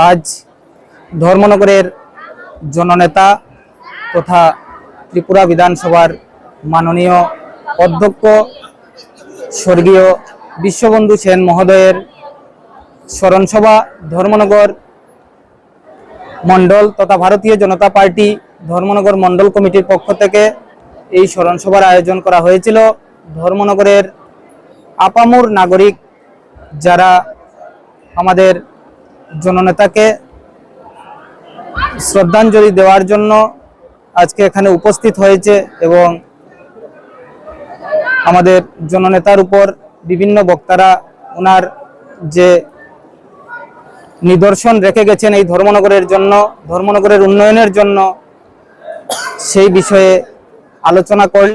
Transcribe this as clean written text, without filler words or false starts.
আজ ধর্মনগরের জননেতা তথা ত্রিপুরা বিধানসভার মাননীয় অধ্যক্ষ স্বর্গীয় বিশ্ববন্ধু সেন মহোদয়ের স্মরণসভা ধর্মনগর মণ্ডল তথা ভারতীয় জনতা পার্টি ধর্মনগর মণ্ডল কমিটির পক্ষ থেকে এই স্মরণসভার আয়োজন করা হয়েছিল। ধর্মনগরের আপামর নাগরিক যারা আমাদের জননেতাকে শ্রদ্ধাঞ্জলি দেওয়ার জন্য আজকে এখানে উপস্থিত হয়েছে এবং আমাদের জননেতার উপর বিভিন্ন বক্তারা ওনার যে নিদর্শন রেখে গেছেন এই ধর্মনগরের জন্য, ধর্মনগরের উন্নয়নের জন্য, সেই বিষয়ে আলোচনা করলেন।